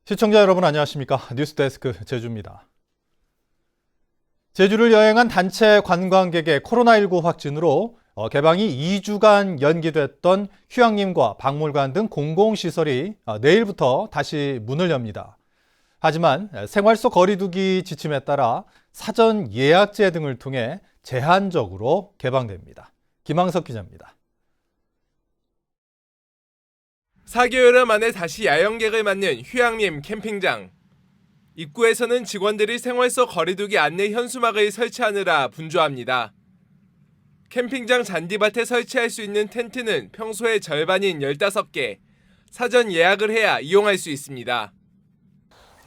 시청자 여러분 안녕하십니까? 뉴스데스크 제주입니다. 제주를 여행한 단체 관광객의 코로나19 확진으로 개방이 2주간 연기됐던 휴양림과 박물관 등 공공시설이 내일부터 다시 문을 엽니다. 하지만 생활 속 거리두기 지침에 따라 사전 예약제 등을 통해 제한적으로 개방됩니다. 김항석 기자입니다. 4개월 만에 다시 야영객을 맞는 휴양림 캠핑장. 입구에서는 직원들이 생활 속 거리두기 안내 현수막을 설치하느라 분주합니다. 캠핑장 잔디밭에 설치할 수 있는 텐트는 평소의 절반인 15개. 사전 예약을 해야 이용할 수 있습니다.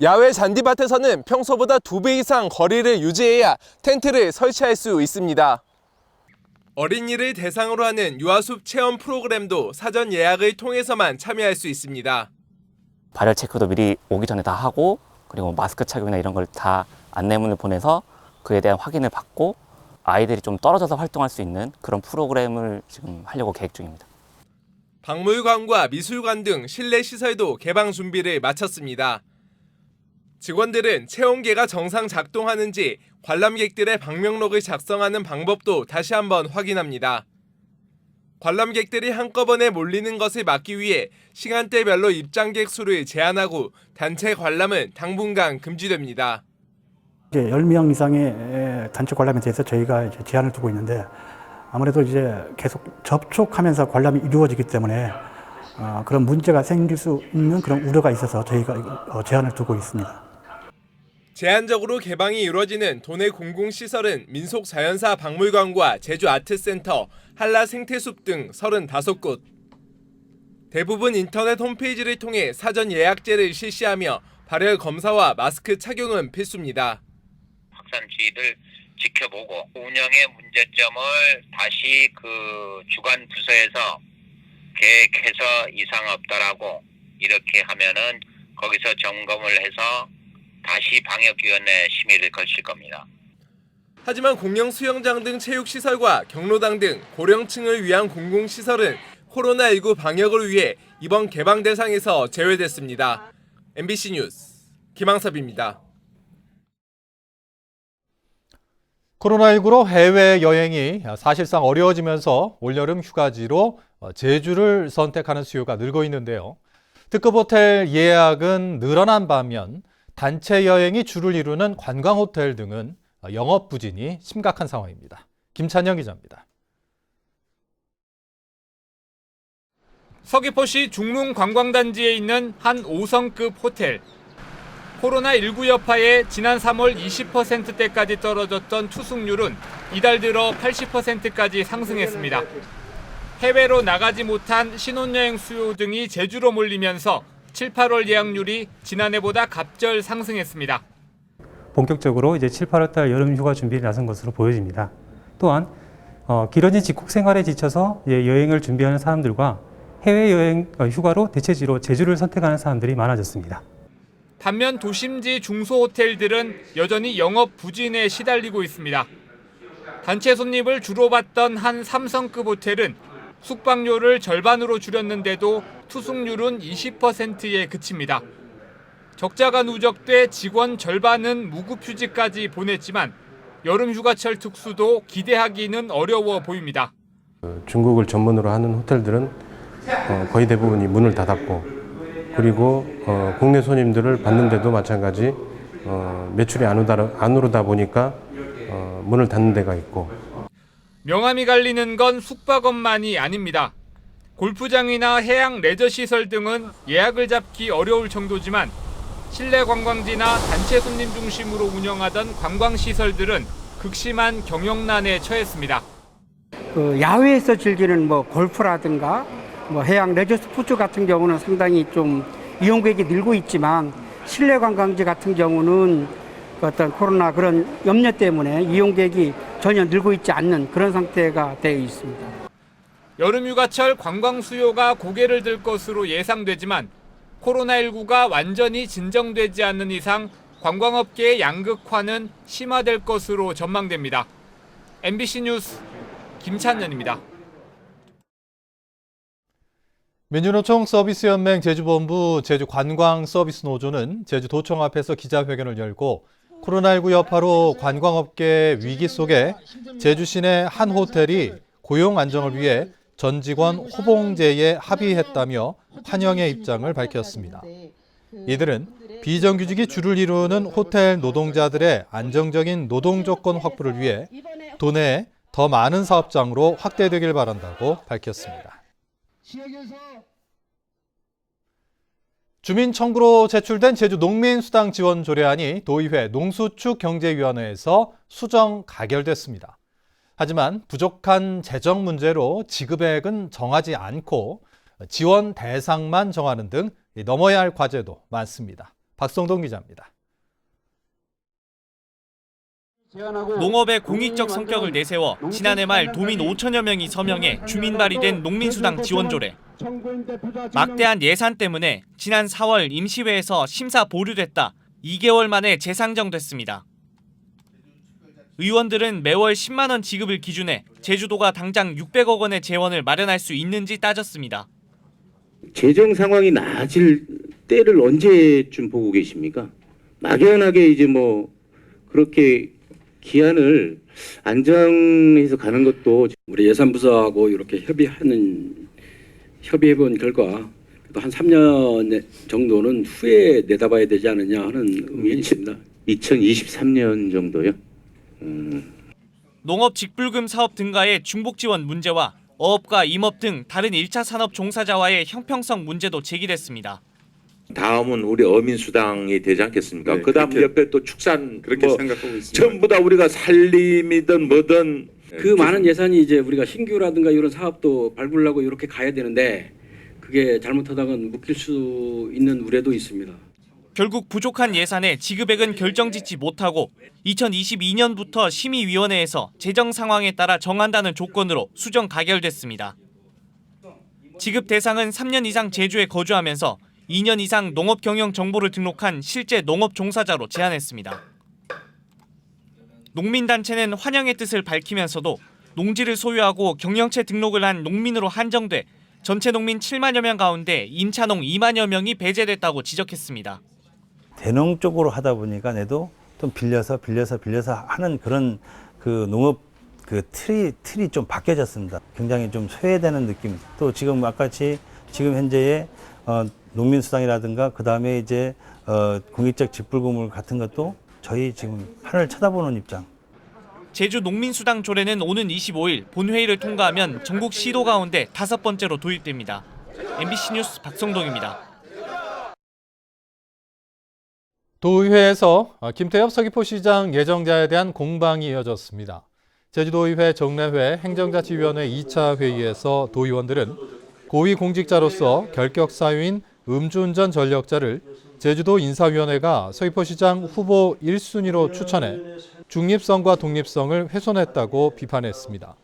야외 잔디밭에서는 평소보다 2배 이상 거리를 유지해야 텐트를 설치할 수 있습니다. 어린이를 대상으로 하는 유아숲 체험 프로그램도 사전 예약을 통해서만 참여할 수 있습니다. 발열 체크도 미리 오기 전에 다 하고, 그리고 마스크 착용이나 이런 걸 다 안내문을 보내서 그에 대한 확인을 받고 아이들이 좀 떨어져서 활동할 수 있는 그런 프로그램을 지금 하려고 계획 중입니다. 박물관과 미술관 등 실내 시설도 개방 준비를 마쳤습니다. 직원들은 체온계가 정상 작동하는지 관람객들의 방명록을 작성하는 방법도 다시 한번 확인합니다. 관람객들이 한꺼번에 몰리는 것을 막기 위해 시간대별로 입장객 수를 제한하고 단체 관람은 당분간 금지됩니다. 이제 10명 이상의 단체 관람에 대해서 저희가 이제 제한을 두고 있는데, 아무래도 이제 계속 접촉하면서 관람이 이루어지기 때문에 그런 문제가 생길 수 있는 그런 우려가 있어서 저희가 제한을 두고 있습니다. 제한적으로 개방이 이루어지는 도내 공공시설은 민속자연사 박물관과 제주아트센터, 한라생태숲 등 35곳. 대부분 인터넷 홈페이지를 통해 사전 예약제를 실시하며 발열 검사와 마스크 착용은 필수입니다. 확산주의를 지켜보고 운영의 문제점을 다시 주관 부서에서 계획해서 이상 없다라고 이렇게 하면은 거기서 점검을 해서 다시 방역위원회 심의를 거칠 겁니다. 하지만 공영 수영장 등 체육시설과 경로당 등 고령층을 위한 공공시설은 코로나19 방역을 위해 이번 개방 대상에서 제외됐습니다. MBC 뉴스 김항섭입니다. 코로나19로 해외여행이 사실상 어려워지면서 올여름 휴가지로 제주를 선택하는 수요가 늘고 있는데요. 특급 호텔 예약은 늘어난 반면 단체 여행이 주를 이루는 관광호텔 등은 영업 부진이 심각한 상황입니다. 김찬영 기자입니다. 서귀포시 중릉 관광단지에 있는 한 5성급 호텔. 코로나19 여파에 지난 3월 20%대까지 떨어졌던 투숙률은 이달 들어 80%까지 상승했습니다. 해외로 나가지 못한 신혼여행 수요 등이 제주로 몰리면서 7, 8월 예약률이 지난해보다 갑절 상승했습니다. 본격적으로 이제 7, 8월 달 여름 휴가 준비에 나선 것으로 보여집니다. 또한 길어진 집콕 생활에 지쳐서 여행을 준비하는 사람들과 해외여행 휴가로 대체지로 제주를 선택하는 사람들이 많아졌습니다. 반면 도심지 중소호텔들은 여전히 영업 부진에 시달리고 있습니다. 단체 손님을 주로 받던 한 3성급 호텔은 숙박료를 절반으로 줄였는데도 투숙률은 20%에 그칩니다. 적자가 누적돼 직원 절반은 무급휴직까지 보냈지만 여름 휴가철 특수도 기대하기는 어려워 보입니다. 중국을 전문으로 하는 호텔들은 거의 대부분이 문을 닫았고, 그리고 국내 손님들을 받는데도 마찬가지 매출이 안 오르다 보니까 문을 닫는 데가 있고. 명암이 갈리는 건 숙박업만이 아닙니다. 골프장이나 해양 레저시설 등은 예약을 잡기 어려울 정도지만 실내 관광지나 단체 손님 중심으로 운영하던 관광시설들은 극심한 경영난에 처했습니다. 야외에서 즐기는 골프라든가 해양 레저 스포츠 같은 경우는 상당히 좀 이용객이 늘고 있지만, 실내 관광지 같은 경우는 어떤 코로나 그런 염려 때문에 이용객이 전혀 늘고 있지 않는 그런 상태가 되어 있습니다. 여름 휴가철 관광 수요가 고개를 들 것으로 예상되지만 코로나19가 완전히 진정되지 않는 이상 관광업계의 양극화는 심화될 것으로 전망됩니다. MBC 뉴스 김찬현입니다. 민주노총 서비스연맹 제주본부 제주관광서비스노조는 제주도청 앞에서 기자회견을 열고 코로나19 여파로 관광업계 위기 속에 제주 시내 한 호텔이 고용 안정을 위해 전 직원 호봉제에 합의했다며 환영의 입장을 밝혔습니다. 이들은 비정규직이 주를 이루는 호텔 노동자들의 안정적인 노동 조건 확보를 위해 도내에 더 많은 사업장으로 확대되길 바란다고 밝혔습니다. 주민 청구로 제출된 제주 농민수당 지원 조례안이 도의회 농수축 경제위원회에서 수정 가결됐습니다. 하지만 부족한 재정 문제로 지급액은 정하지 않고 지원 대상만 정하는 등 넘어야 할 과제도 많습니다. 박성동 기자입니다. 농업의 공익적 성격을 내세워 지난해 말 도민 5천여 명이 서명해 주민 발의된 농민수당 지원조례. 막대한 예산 때문에 지난 4월 임시회에서 심사 보류됐다 2개월 만에 재상정됐습니다. 의원들은 매월 10만 원 지급을 기준에 제주도가 당장 600억 원의 재원을 마련할 수 있는지 따졌습니다. 재정 상황이 나아질 때를 언제쯤 보고 계십니까? 막연하게 이제 뭐 그렇게 기한을 안정해서 가는 것도 우리 예산부서하고 이렇게 협의해본 결과 또 한 3년 정도는 후에 내다봐야 되지 않느냐 하는 의견이 있습니다. 2023년 정도요? 농업 직불금 사업 등과의 중복 지원 문제와 어업과 임업 등 다른 1차 산업 종사자와의 형평성 문제도 제기됐습니다. 다음은 우리 어민수당이 되지 않겠습니까? 네, 그다음 옆에 또 축산 그렇게 생각하고 있습니다. 전부 다 우리가 살림이든 뭐든 그 많은 예산이 이제 우리가 신규라든가 이런 사업도 밟으려고 이렇게 가야 되는데 그게 잘못하다간 묶일 수 있는 우려도 있습니다. 결국 부족한 예산에 지급액은 결정짓지 못하고 2022년부터 심의위원회에서 재정 상황에 따라 정한다는 조건으로 수정 가결됐습니다. 지급 대상은 3년 이상 제주에 거주하면서 2년 이상 농업 경영 정보를 등록한 실제 농업 종사자로 제한했습니다. 농민단체는 환영의 뜻을 밝히면서도 농지를 소유하고 경영체 등록을 한 농민으로 한정돼 전체 농민 7만여 명 가운데 임차농 2만여 명이 배제됐다고 지적했습니다. 대농 쪽으로 하다 보니까 내도 좀 빌려서 하는 그런 그 농업 그 틀이 좀 바뀌어졌습니다. 굉장히 좀 소외되는 느낌. 또 지금 아까같이 지금 현재의 농민수당이라든가 그 다음에 이제 공익적 직불금을 같은 것도 저희 지금 하늘을 쳐다보는 입장. 제주 농민수당 조례는 오는 25일 본회의를 통과하면 전국 시도 가운데 5번째로 도입됩니다. MBC 뉴스 박성동입니다. 도의회에서 김태엽 서귀포시장 예정자에 대한 공방이 이어졌습니다. 제주도의회 정례회 행정자치위원회 2차 회의에서 도의원들은 고위공직자로서 결격 사유인 음주운전 전력자를 제주도 인사위원회가 서귀포시장 후보 1순위로 추천해 중립성과 독립성을 훼손했다고 비판했습니다.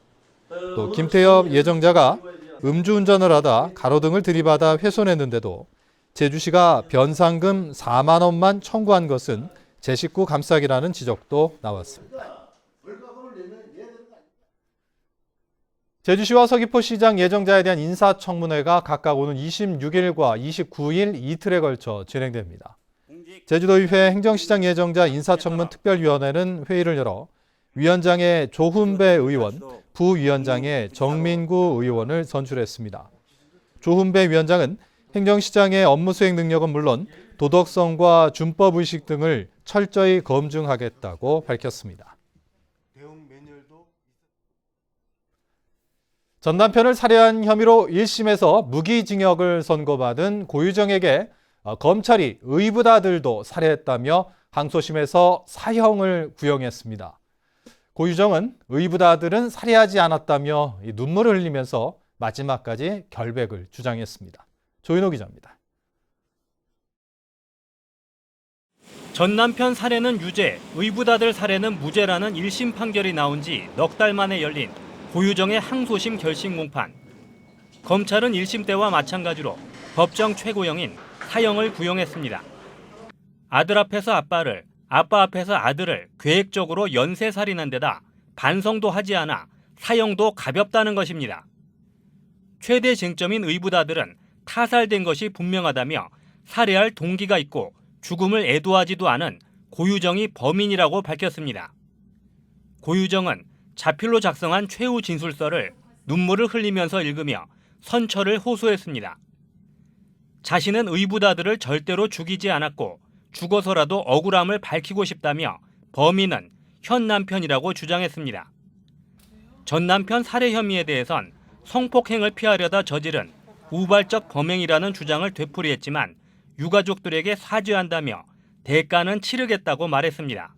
또 김태엽 예정자가 음주운전을 하다 가로등을 들이받아 훼손했는데도 제주시가 변상금 4만 원만 청구한 것은 제 식구 감싸기라는 지적도 나왔습니다. 제주시와 서귀포시장 예정자에 대한 인사청문회가 각각 오는 26일과 29일 이틀에 걸쳐 진행됩니다. 제주도의회 행정시장 예정자 인사청문 특별위원회는 회의를 열어 위원장의 조훈배 의원, 부위원장의 정민구 의원을 선출했습니다. 조훈배 위원장은 행정시장의 업무 수행 능력은 물론 도덕성과 준법의식 등을 철저히 검증하겠다고 밝혔습니다. 전 남편을 살해한 혐의로 1심에서 무기징역을 선고받은 고유정에게 검찰이 의붓아들도 살해했다며 항소심에서 사형을 구형했습니다. 고유정은 의붓아들은 살해하지 않았다며 눈물을 흘리면서 마지막까지 결백을 주장했습니다. 조인호 기자입니다. 전 남편 살해는 유죄, 의붓아들 살해는 무죄라는 1심 판결이 나온 지 넉 달 만에 열린 고유정의 항소심 결심 공판. 검찰은 1심 때와 마찬가지로 법정 최고형인 사형을 구형했습니다. 아들 앞에서 아빠를, 아빠 앞에서 아들을 계획적으로 연쇄살인한 데다 반성도 하지 않아 사형도 가볍다는 것입니다. 최대 쟁점인 의붓아들은 타살된 것이 분명하다며 살해할 동기가 있고 죽음을 애도하지도 않은 고유정이 범인이라고 밝혔습니다. 고유정은 자필로 작성한 최후 진술서를 눈물을 흘리면서 읽으며 선처를 호소했습니다. 자신은 의붓아들을 절대로 죽이지 않았고 죽어서라도 억울함을 밝히고 싶다며 범인은 현 남편이라고 주장했습니다. 전 남편 살해 혐의에 대해선 성폭행을 피하려다 저지른 우발적 범행이라는 주장을 되풀이했지만 유가족들에게 사죄한다며 대가는 치르겠다고 말했습니다.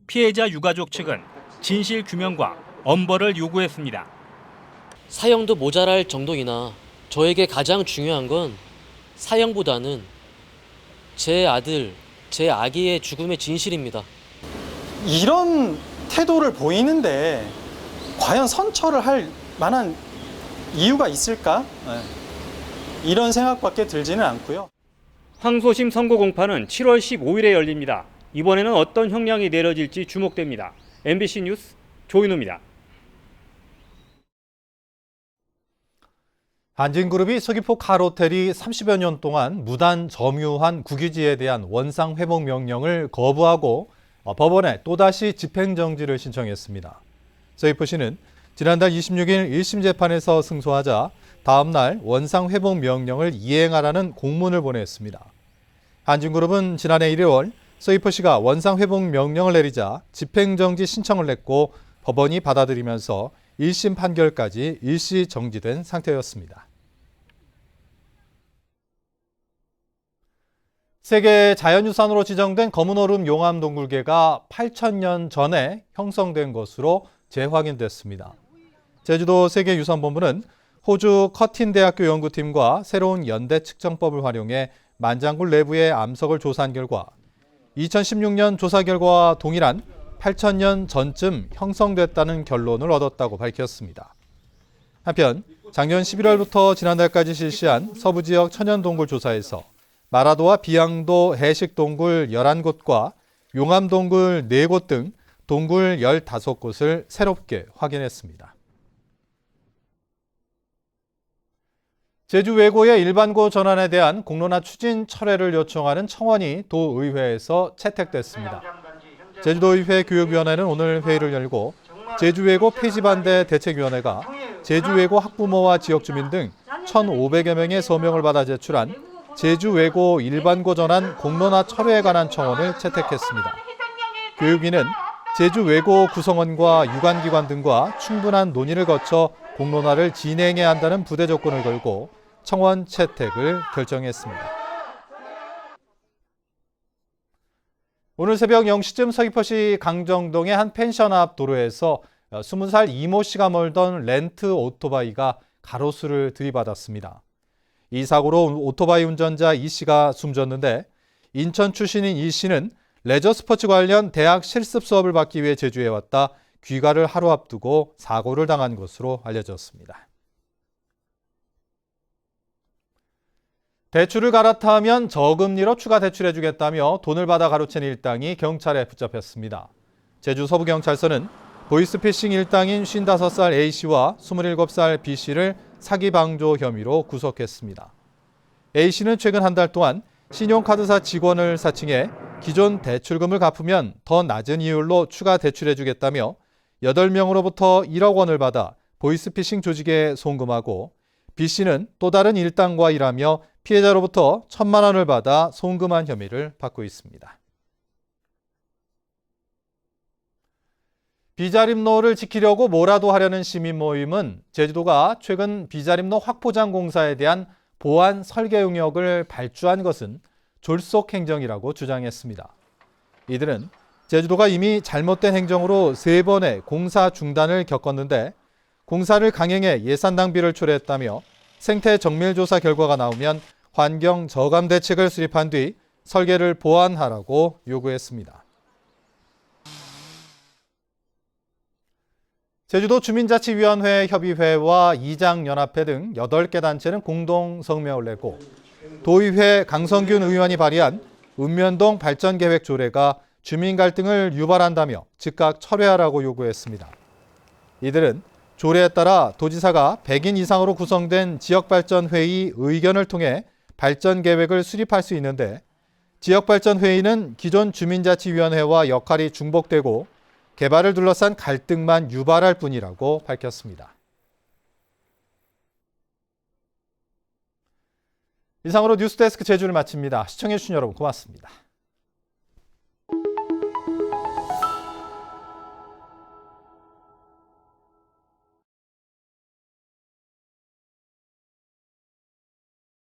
피해자 유가족 측은 진실 규명과 엄벌을 요구했습니다. 사형도 모자랄 정도이나 저에게 가장 중요한 건 사형보다는 제 아들, 제 아기의 죽음의 진실입니다. 이런 태도를 보이는데 과연 선처를 할 만한 이유가 있을까? 이런 생각밖에 들지는 않고요. 항소심 선고 공판은 7월 15일에 열립니다. 이번에는 어떤 형량이 내려질지 주목됩니다. MBC 뉴스 조인호입니다. 한진그룹이 서귀포 카로텔이 30여 년 동안 무단 점유한 국유지에 대한 원상 회복 명령을 거부하고 법원에 또다시 집행정지를 신청했습니다. 서귀포시는 지난달 26일 1심 재판에서 승소하자 다음 날 원상 회복 명령을 이행하라는 공문을 보냈습니다. 한진그룹은 지난해 1월 서귀포시가 원상 회복 명령을 내리자 집행정지 신청을 냈고 법원이 받아들이면서 1심 판결까지 일시 정지된 상태였습니다. 세계 자연유산으로 지정된 검은 얼음 용암동굴개가 8,000년 전에 형성된 것으로 재확인됐습니다. 제주도 세계유산본부는 호주 커틴대학교 연구팀과 새로운 연대 측정법을 활용해 만장굴 내부의 암석을 조사한 결과 2016년 조사 결과와 동일한 8,000년 전쯤 형성됐다는 결론을 얻었다고 밝혔습니다. 한편 작년 11월부터 지난달까지 실시한 서부지역 천연동굴 조사에서 마라도와 비양도 해식동굴 11곳과 용암동굴 4곳 등 동굴 15곳을 새롭게 확인했습니다. 제주 외고의 일반고 전환에 대한 공론화 추진 철회를 요청하는 청원이 도의회에서 채택됐습니다. 제주도의회 교육위원회는 오늘 회의를 열고 제주외고 폐지 반대 대책위원회가 제주외고 학부모와 지역주민 등 1,500여 명의 서명을 받아 제출한 제주외고 일반고 전환 공론화 철회에 관한 청원을 채택했습니다. 교육위는 제주외고 구성원과 유관기관 등과 충분한 논의를 거쳐 공론화를 진행해야 한다는 부대 조건을 걸고 청원 채택을 결정했습니다. 오늘 새벽 0시쯤 서귀포시 강정동의 한 펜션 앞 도로에서 20살 이모 씨가 몰던 렌트 오토바이가 가로수를 들이받았습니다. 이 사고로 오토바이 운전자 이 씨가 숨졌는데 인천 출신인 이 씨는 레저 스포츠 관련 대학 실습 수업을 받기 위해 제주에 왔다 귀가를 하루 앞두고 사고를 당한 것으로 알려졌습니다. 대출을 갈아타면 저금리로 추가 대출해주겠다며 돈을 받아 가로챈 일당이 경찰에 붙잡혔습니다. 제주 서부경찰서는 보이스피싱 일당인 55살 A씨와 27살 B씨를 사기 방조 혐의로 구속했습니다. A씨는 최근 한 달 동안 신용카드사 직원을 사칭해 기존 대출금을 갚으면 더 낮은 이율로 추가 대출해주겠다며 8명으로부터 1억 원을 받아 보이스피싱 조직에 송금하고 B씨는 또 다른 일당과 일하며 피해자로부터 1,000만 원을 받아 송금한 혐의를 받고 있습니다. 비자림로를 지키려고 뭐라도 하려는 시민 모임은 제주도가 최근 비자림로 확포장 공사에 대한 보안 설계 용역을 발주한 것은 졸속 행정이라고 주장했습니다. 이들은 제주도가 이미 잘못된 행정으로 3번의 공사 중단을 겪었는데 공사를 강행해 예산 낭비를 초래했다며 생태 정밀 조사 결과가 나오면 환경 저감 대책을 수립한 뒤 설계를 보완하라고 요구했습니다. 제주도 주민자치위원회 협의회와 이장연합회 등 8개 단체는 공동 성명을 냈고 도의회 강성균 의원이 발의한 읍면동 발전계획 조례가 주민 갈등을 유발한다며 즉각 철회하라고 요구했습니다. 이들은 조례에 따라 도지사가 100인 이상으로 구성된 지역발전회의 의견을 통해 발전 계획을 수립할 수 있는데 지역발전회의는 기존 주민자치위원회와 역할이 중복되고 개발을 둘러싼 갈등만 유발할 뿐이라고 밝혔습니다. 이상으로 뉴스데스크 제주를 마칩니다. 시청해주신 여러분 고맙습니다.